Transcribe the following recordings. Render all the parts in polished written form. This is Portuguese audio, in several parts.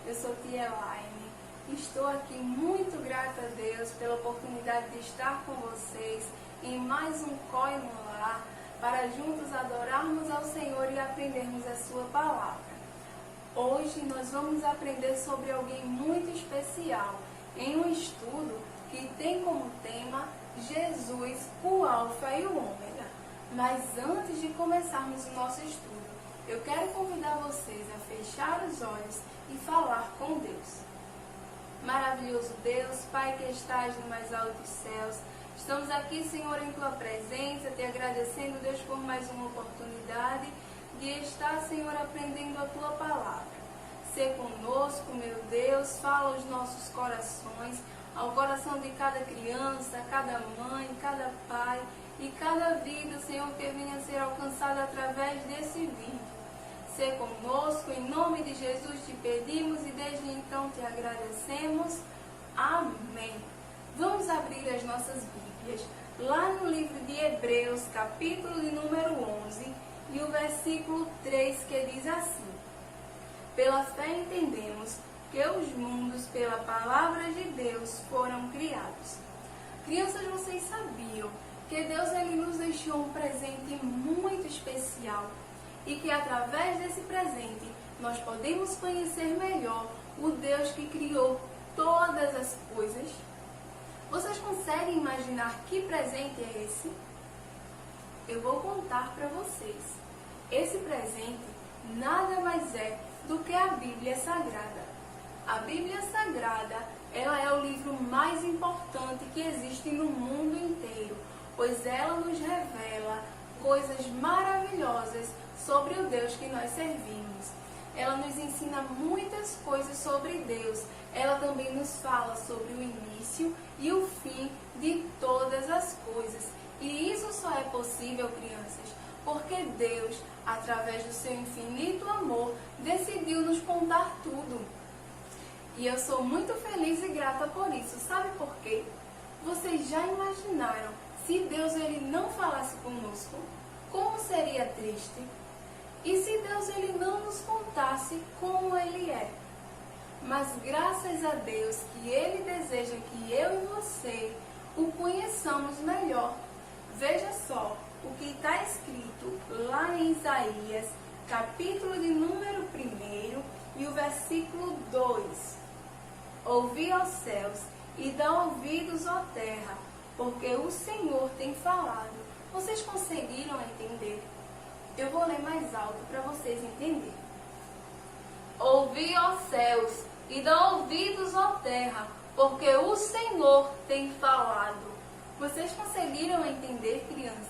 Eu sou tia Elaine. Estou aqui muito grata a Deus pela oportunidade de estar com vocês em mais um COI no Lar, para juntos adorarmos ao Senhor e aprendermos a sua palavra. Hoje nós vamos aprender sobre alguém muito especial, em um estudo que tem como tema Jesus, o Alfa e o Ômega. Mas antes de começarmos o nosso estudo, eu quero convidar vocês a fechar os olhos e falar com Deus. Maravilhoso Deus, Pai que estás no mais alto dos céus, estamos aqui, Senhor, em Tua presença, te agradecendo, Deus, por mais uma oportunidade de estar, Senhor, aprendendo a Tua palavra. Ser conosco, meu Deus, fala aos nossos corações, ao coração de cada criança, cada mãe, cada pai e cada vida, Senhor, que venha a ser alcançada através desse vídeo. Ser conosco, em nome de Jesus te pedimos e desde então te agradecemos. Amém. Vamos abrir as nossas Bíblias lá no livro de Hebreus, capítulo de número 11 e o versículo 3, que diz assim: Pela fé entendemos que os mundos pela palavra de Deus foram criados. Crianças, vocês sabiam que Deus ele nos deixou um presente muito especial e que através desse presente nós podemos conhecer melhor o Deus que criou todas as coisas? Vocês conseguem imaginar que presente é esse? Eu vou contar para vocês. Esse presente nada mais é do que a Bíblia Sagrada. A Bíblia Sagrada, ela é o livro mais importante que existe no mundo inteiro, pois ela nos revela coisas maravilhosas sobre o Deus que nós servimos. Ela nos ensina muitas coisas sobre Deus. Ela também nos fala sobre o início e o fim de todas as coisas. E isso só é possível, crianças, porque Deus, através do seu infinito amor, decidiu nos contar tudo. E eu sou muito feliz e grata por isso. Sabe por quê? Vocês já imaginaram se Deus ele não falasse conosco? Como seria triste? E se Deus ele não nos contasse como Ele é? Mas graças a Deus que Ele deseja que eu e você o conheçamos melhor. Veja só o que está escrito lá em Isaías, capítulo de número 1 e o versículo 2. Ouvi, ó céus, e dá ouvidos, ó terra, porque o Senhor tem falado. Vocês conseguiram entender? Eu vou ler mais alto para vocês entenderem. Ouvi, ó céus, e dá ouvidos, ó terra, porque o Senhor tem falado. Vocês conseguiram entender, crianças?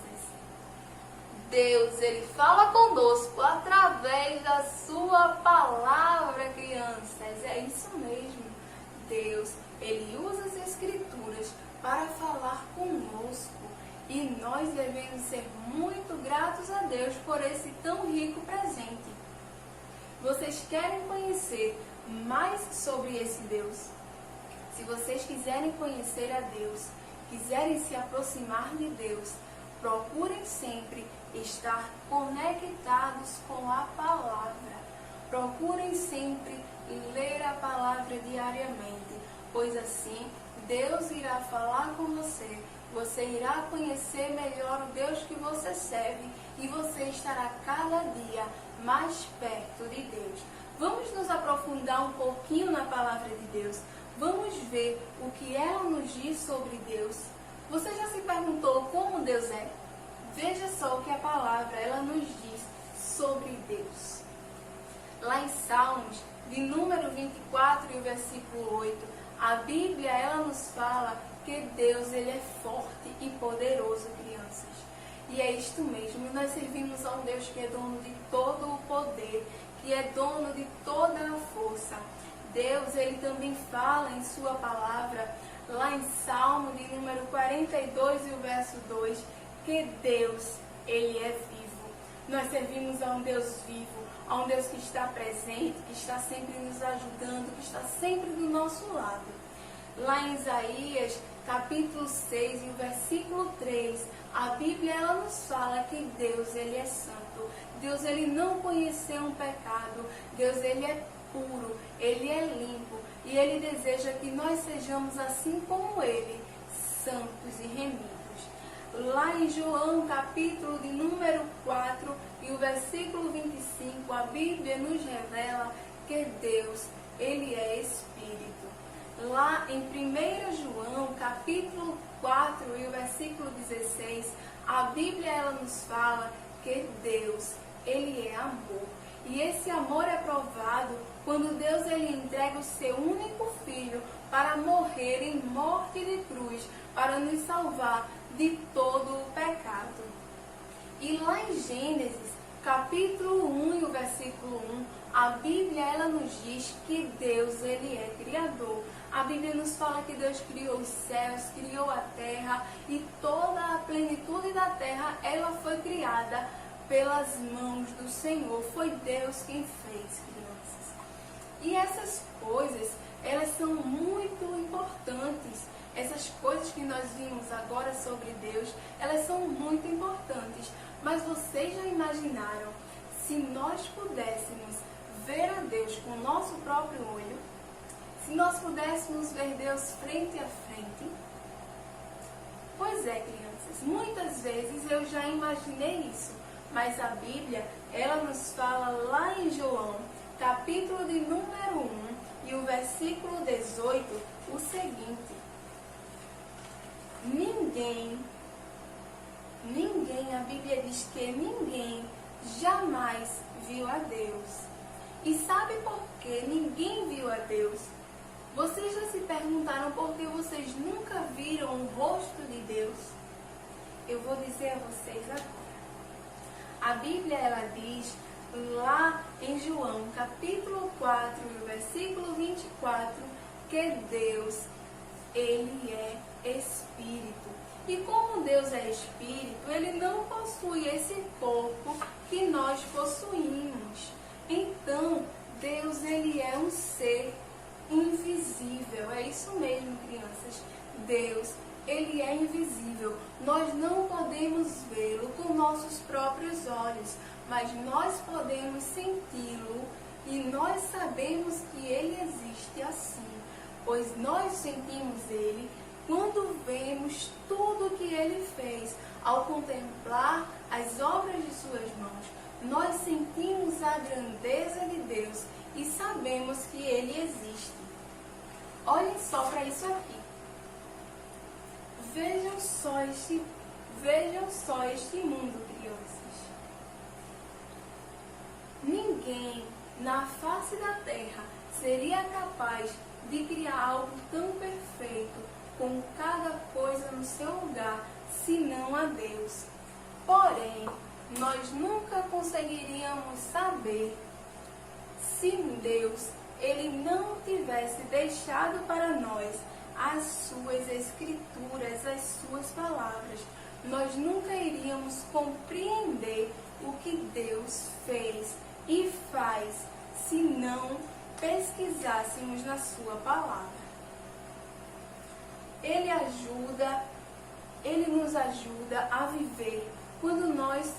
Deus, Ele fala conosco através da sua palavra, crianças. É isso mesmo. Deus, Ele usa as Escrituras para falar conosco. E nós devemos ser muito gratos a Deus por esse tão rico presente. Vocês querem conhecer mais sobre esse Deus? Se vocês quiserem conhecer a Deus, quiserem se aproximar de Deus, procurem sempre estar conectados com a palavra. Procurem sempre ler a palavra diariamente, pois assim Deus irá falar com você. Você irá conhecer melhor o Deus que você serve e você estará cada dia mais perto de Deus. Vamos nos aprofundar um pouquinho na palavra de Deus. Vamos ver o que ela nos diz sobre Deus. Você já se perguntou como Deus é? Veja só o que a palavra ela nos diz sobre Deus. Lá em Salmos, de número 24 e o versículo 8, a Bíblia ela nos fala que Deus ele é forte e poderoso, crianças. E é isto mesmo, nós servimos a um Deus que é dono de todo o poder, que é dono de toda a força. Deus ele também fala em sua palavra, lá em Salmo de número 42 e o verso 2, que Deus ele é vivo. Nós servimos a um Deus vivo, a um Deus que está presente, que está sempre nos ajudando, que está sempre do nosso lado. Lá em Isaías, capítulo 6 e o versículo 3, a Bíblia ela nos fala que Deus ele é santo. Deus ele não conheceu um pecado. Deus ele é puro, Ele é limpo e Ele deseja que nós sejamos assim como Ele, santos e remidos. Lá em João, capítulo de número 4 e o versículo 25, a Bíblia nos revela que Deus, Ele é Espírito. Lá em 1 João, capítulo 4 e o versículo 16, a Bíblia ela nos fala que Deus, Ele é amor. E esse amor é provado quando Deus ele entrega o seu único Filho para morrer em morte de cruz, para nos salvar de todo o pecado. E lá em Gênesis, capítulo 1 e o versículo 1, a Bíblia ela nos diz que Deus ele é Criador. A Bíblia nos fala que Deus criou os céus, criou a terra e toda a plenitude da terra ela foi criada pelas mãos do Senhor. Foi Deus quem fez, crianças. E essas coisas, elas são muito importantes. Essas coisas que nós vimos agora sobre Deus, elas são muito importantes. Mas vocês já imaginaram se nós pudéssemos ver a Deus com o nosso próprio olho? Se nós pudéssemos ver Deus frente a frente? Pois é, crianças, muitas vezes eu já imaginei isso. Mas a Bíblia, ela nos fala lá em João, capítulo de número 1 e o versículo 18, o seguinte: Ninguém, a Bíblia diz que ninguém jamais viu a Deus. E sabe por que ninguém viu a Deus? Vocês já se perguntaram por que vocês nunca viram o rosto de Deus? Eu vou dizer a vocês agora. A Bíblia, ela diz lá em João, capítulo 4, versículo 24, que Deus, Ele é Espírito. E como Deus é Espírito, Ele não possui esse corpo que nós possuímos. Então, Deus, Ele é um ser invisível. É isso mesmo, crianças. Deus, Ele é invisível. Nós não podemos vê-lo com nossos próprios olhos, mas nós podemos senti-lo e nós sabemos que Ele existe assim, pois nós sentimos Ele quando vemos tudo o que Ele fez. Ao contemplar as obras de Suas mãos, nós sentimos a grandeza de Deus e sabemos que Ele existe. Olhem só para isso aqui. Vejam só este mundo, crianças. Ninguém na face da terra seria capaz de criar algo tão perfeito, com cada coisa no seu lugar, senão a Deus. Porém, nós nunca conseguiríamos saber se Deus Ele não tivesse deixado para nós as suas escrituras, as suas palavras. Nós nunca iríamos compreender o que Deus fez e faz se não pesquisássemos na sua palavra. Ele nos ajuda a viver quando nós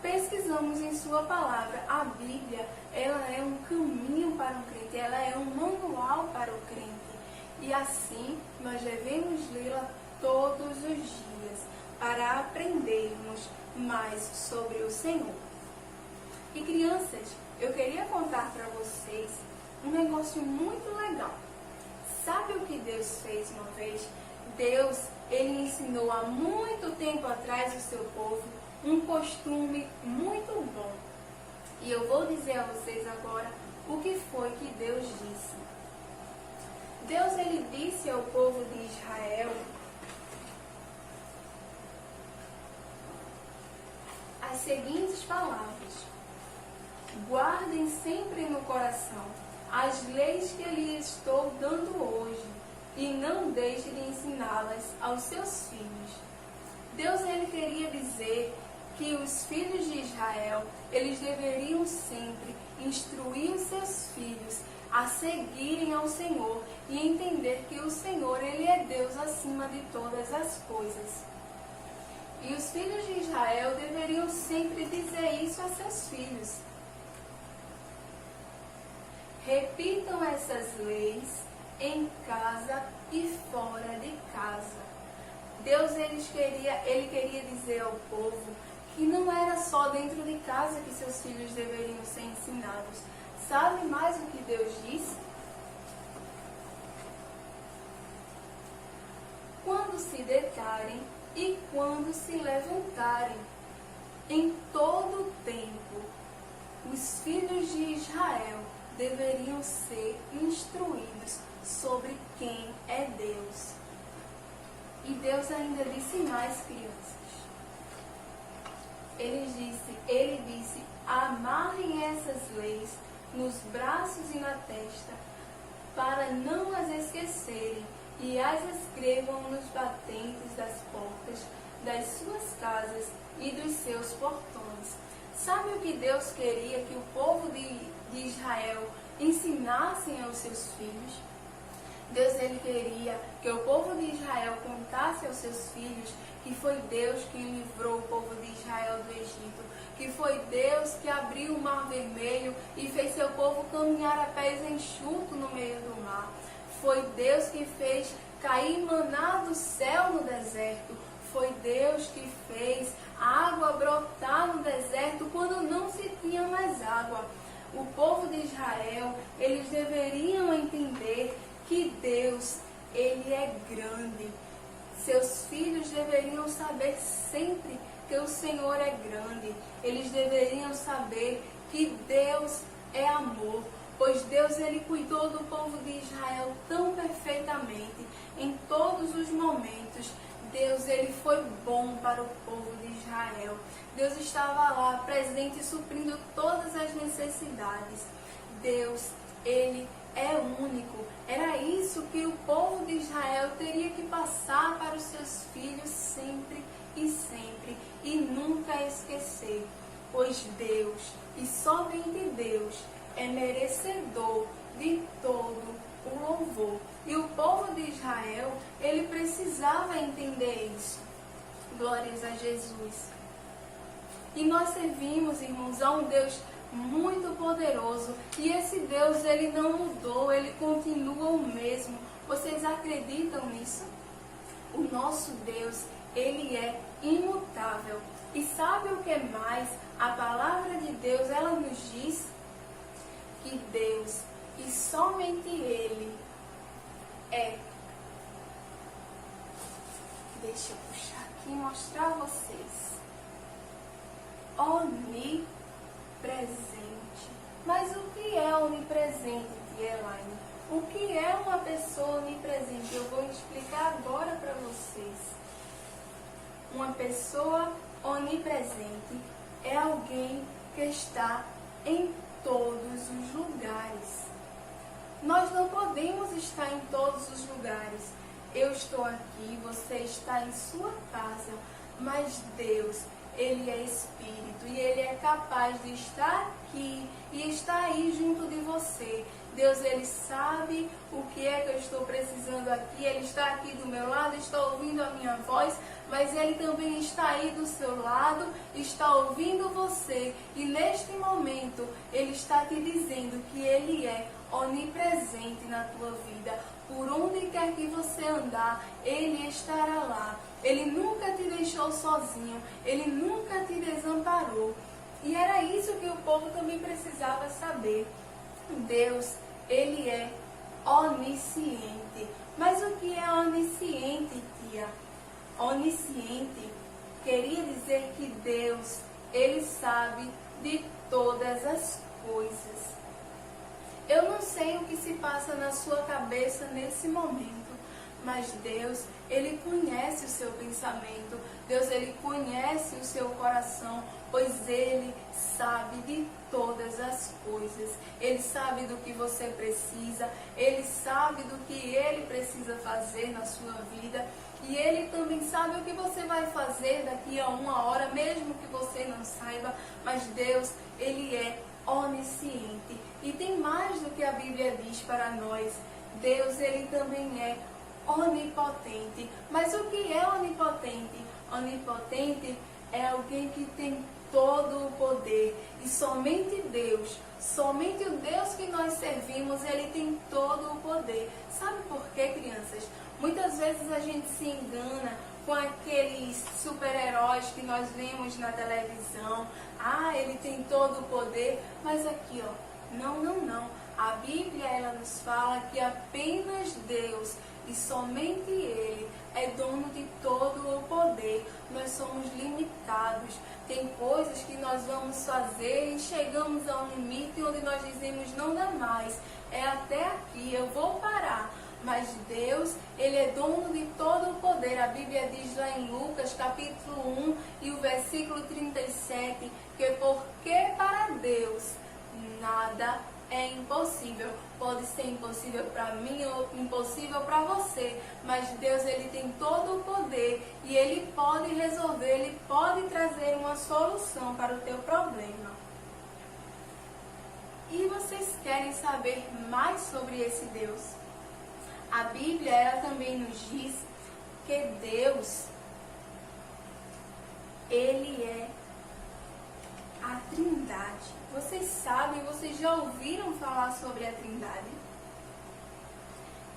pesquisamos em sua palavra. A Bíblia, ela é um caminho para o crente, ela é um manual para o crente. E assim, nós devemos lê-la todos os dias para aprendermos mais sobre o Senhor. E crianças, eu queria contar para vocês um negócio muito legal. Sabe o que Deus fez uma vez? Deus, Ele ensinou há muito tempo atrás o seu povo um costume muito bom. E eu vou dizer a vocês agora o que foi que Deus disse. Deus, Ele disse ao povo de Israel as seguintes palavras: guardem sempre no coração as leis que eu lhes estou dando hoje e não deixe de ensiná-las aos seus filhos. Deus, Ele queria dizer que os filhos de Israel, eles deveriam sempre instruir os seus filhos a seguirem ao Senhor e entender que o Senhor, Ele é Deus acima de todas as coisas. E os filhos de Israel deveriam sempre dizer isso a seus filhos. repitam essas leis em casa e fora de casa. Deus ele queria dizer ao povo que não era só dentro de casa que seus filhos deveriam ser ensinados. Sabe mais o que Deus disse? Quando se deitarem e quando se levantarem, em todo o tempo, os filhos de Israel deveriam ser instruídos sobre quem é Deus. E Deus ainda disse mais, crianças. Ele disse, amarrem essas leis nos braços e na testa, para não as esquecerem, e as escrevam nos batentes das portas das suas casas e dos seus portões. Sabe o que Deus queria que o povo de Israel ensinassem aos seus filhos? Deus ele queria que o povo de Israel contasse aos seus filhos que foi Deus que livrou o povo de Israel do Egito, que foi Deus que abriu o mar vermelho e fez seu povo caminhar a pés enxutos no meio do mar. Foi Deus que fez cair maná do céu no deserto. Foi Deus que fez a água brotar no deserto quando não se tinha mais água. O povo de Israel, eles deveriam entender que Deus, ele é grande. Seus filhos deveriam saber sempre que o Senhor é grande. Eles deveriam saber que Deus é amor, pois Deus ele cuidou do povo de Israel tão perfeitamente em todos os momentos. Deus ele foi bom para o povo de Israel. Deus estava lá presente, suprindo todas as necessidades. Deus, ele é único. Era isso que o povo de Israel teria que passar para os seus filhos sempre e nunca esquecer. Pois Deus, e somente Deus, é merecedor de todo o louvor. E o povo de Israel, ele precisava entender isso. Glórias a Jesus. E nós servimos, irmãos, a um Deus muito poderoso. E esse Deus, ele não mudou, ele continua o mesmo. Vocês acreditam nisso? O nosso Deus, ele é imutável. E sabe o que mais? A palavra de Deus, ela nos diz que Deus, e somente Ele, é. Deixa eu puxar aqui e mostrar a vocês. Onipresente. Mas o que é onipresente, tia Elaine? O que é uma pessoa onipresente? Eu vou explicar agora para vocês. Uma pessoa onipresente é alguém que está em todos os lugares. Nós não podemos estar em todos os lugares. Eu estou aqui, você está em sua casa, mas Deus, Ele é Espírito e Ele é capaz de estar aqui e estar aí junto de você. Deus, Ele sabe o que é que eu estou precisando aqui. Ele está aqui do meu lado, está ouvindo a minha voz, mas Ele também está aí do seu lado, está ouvindo você. E neste momento, Ele está te dizendo que Ele é onipresente na tua vida. Por onde quer que você andar, Ele estará lá. Ele nunca te deixou sozinho, Ele nunca te desamparou. E era isso que o povo também precisava saber. Deus, Ele é onisciente. Mas o que é onisciente, tia? Onisciente queria dizer que Deus, Ele sabe de todas as coisas. Eu não sei o que se passa na sua cabeça nesse momento, mas Deus, Ele conhece o seu pensamento. Deus, Ele conhece o seu coração, pois Ele sabe de todas as coisas. Ele sabe do que você precisa, Ele sabe do que Ele precisa fazer na sua vida. E Ele também sabe o que você vai fazer daqui a uma hora, mesmo que você não saiba. Mas Deus, Ele é onisciente. E tem mais do que a Bíblia diz para nós. Deus, Ele também é onipotente. Mas o que é onipotente? Onipotente é alguém que tem todo o poder. E somente Deus, somente o Deus que nós servimos, Ele tem todo o poder. Sabe por quê, crianças? Muitas vezes a gente se engana com aqueles super-heróis que nós vemos na televisão. Ah, ele tem todo o poder. Mas aqui, ó, não. A Bíblia, ela nos fala que apenas Deus e somente Ele é dono de todo o poder. Nós somos limitados. Tem coisas que nós vamos fazer e chegamos a um limite onde nós dizemos não dá mais. É até aqui, eu vou parar. Mas Deus, Ele é dono de todo o poder. A Bíblia diz lá em Lucas, capítulo 1 e o versículo 37, que porque para Deus nada é impossível. Pode ser impossível para mim ou impossível para você, mas Deus, Ele tem todo o poder e Ele pode resolver, Ele pode trazer uma solução para o teu problema. E vocês querem saber mais sobre esse Deus? A Bíblia, ela também nos diz que Deus, Ele é a Trindade. Vocês sabem, vocês já ouviram falar sobre a Trindade?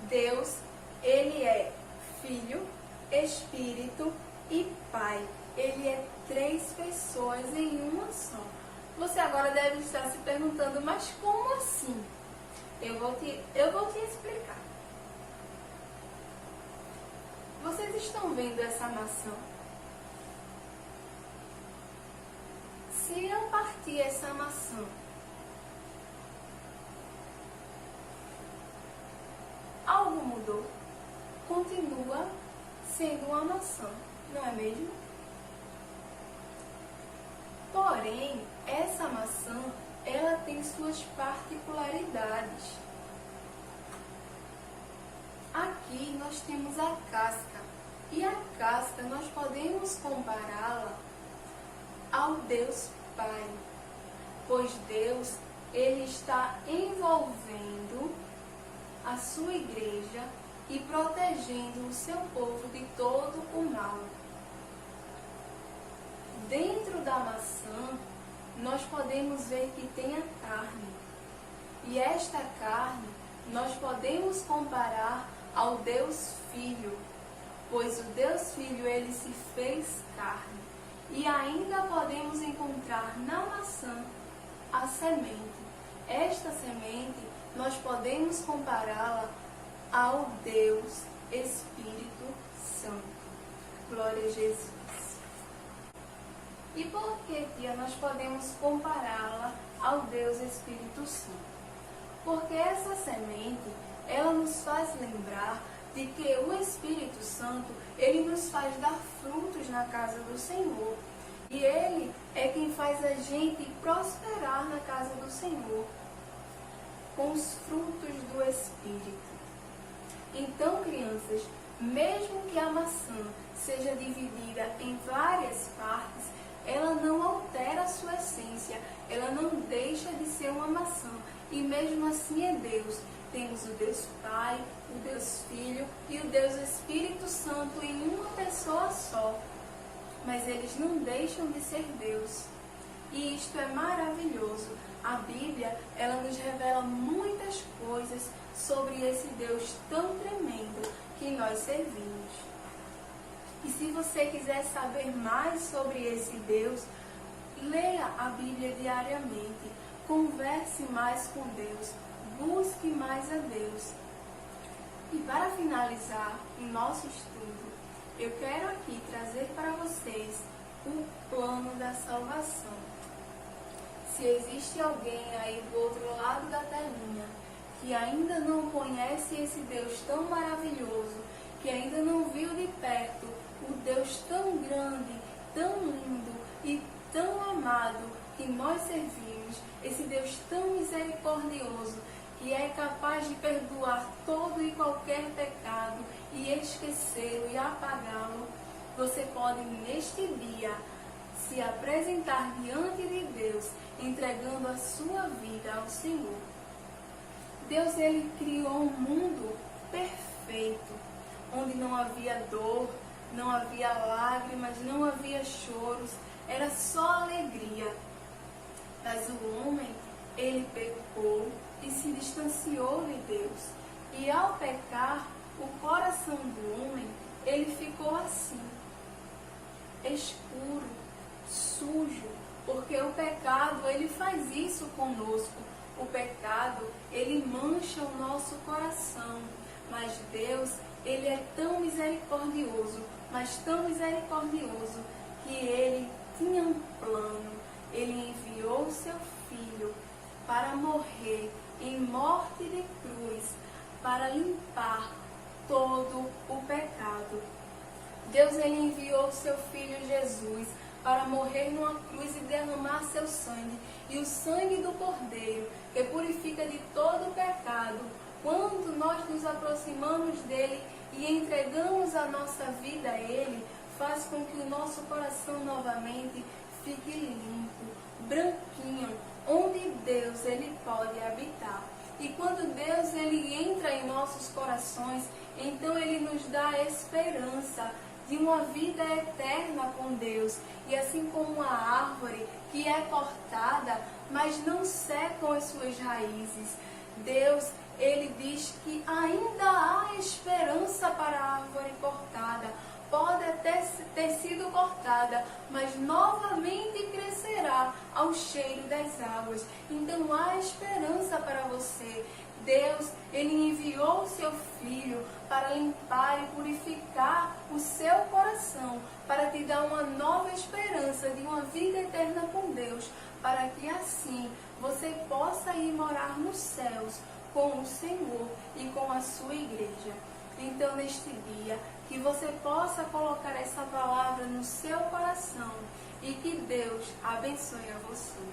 Deus, Ele é Filho, Espírito e Pai. Ele é 3 pessoas em uma só. Você agora deve estar se perguntando, mas como assim? Eu vou te explicar. Vocês estão vendo essa maçã? Se eu partir essa maçã, algo mudou? Continua sendo uma maçã, não é mesmo? Porém, essa maçã, ela tem suas particularidades. Aqui nós temos a casca, e a casca nós podemos compará-la ao Deus Pai, pois Deus, Ele está envolvendo a sua igreja e protegendo o seu povo de todo o mal. Dentro da maçã, nós podemos ver que tem a carne, e esta carne nós podemos comparar ao Deus Filho, pois o Deus Filho, Ele se fez carne. E ainda podemos encontrar na maçã a semente. Esta semente, nós podemos compará-la ao Deus Espírito Santo. Glória a Jesus. E por que, tia, nós podemos compará-la ao Deus Espírito Santo? Porque essa semente, ela nos faz lembrar de que o Espírito Santo, ele nos faz dar frutos na casa do Senhor. E ele é quem faz a gente prosperar na casa do Senhor, com os frutos do Espírito. Então, crianças, mesmo que a maçã seja dividida em várias partes, ela não altera a sua essência, ela não deixa de ser uma maçã. E mesmo assim é Deus. Temos o Deus Pai, o Deus Filho e o Deus Espírito Santo em uma pessoa só. Mas eles não deixam de ser Deus. E isto é maravilhoso. A Bíblia, ela nos revela muitas coisas sobre esse Deus tão tremendo que nós servimos. E se você quiser saber mais sobre esse Deus, leia a Bíblia diariamente. Converse mais com Deus. Busque mais a Deus. E para finalizar o nosso estudo, eu quero aqui trazer para vocês o plano da salvação. Se existe alguém aí do outro lado da telinha que ainda não conhece esse Deus tão maravilhoso, que ainda não viu de perto o Deus tão grande, tão lindo e tão amado que nós servimos, esse Deus tão misericordioso, que é capaz de perdoar todo e qualquer pecado e esquecê-lo e apagá-lo, você pode neste dia se apresentar diante de Deus, entregando a sua vida ao Senhor. Deus, Ele criou um mundo perfeito, onde não havia dor, não havia lágrimas, não havia choros. era só alegria. Mas o homem, ele pecou e se distanciou de Deus. E ao pecar, o coração do homem, ele ficou assim, escuro, sujo, porque o pecado, ele faz isso conosco. O pecado, ele mancha o nosso coração. Mas Deus, ele é tão misericordioso, mas tão misericordioso, que ele tinha um plano. Ele enviou o seu Filho para morrer em morte de cruz, para limpar todo o pecado. Deus, ele enviou o seu Filho Jesus para morrer numa cruz e derramar seu sangue. E o sangue do Cordeiro, que purifica de todo o pecado, quando nós nos aproximamos dele e entregamos a nossa vida a ele, faz com que o nosso coração novamente fique limpo, branquinho, onde Deus, ele pode habitar. E quando Deus, ele entra em nossos corações, então ele nos dá a esperança de uma vida eterna com Deus. E assim como uma árvore que é cortada, mas não secam as suas raízes, Deus, ele diz que ainda há esperança para a árvore cortada. Pode até ter sido cortada, mas novamente crescerá ao cheiro das águas. Então há esperança para você. Deus, ele enviou o seu Filho para limpar e purificar o seu coração, para te dar uma nova esperança de uma vida eterna com Deus, para que assim você possa ir morar nos céus com o Senhor e com a sua igreja. Então, neste dia, que você possa colocar essa palavra no seu coração e que Deus abençoe a você.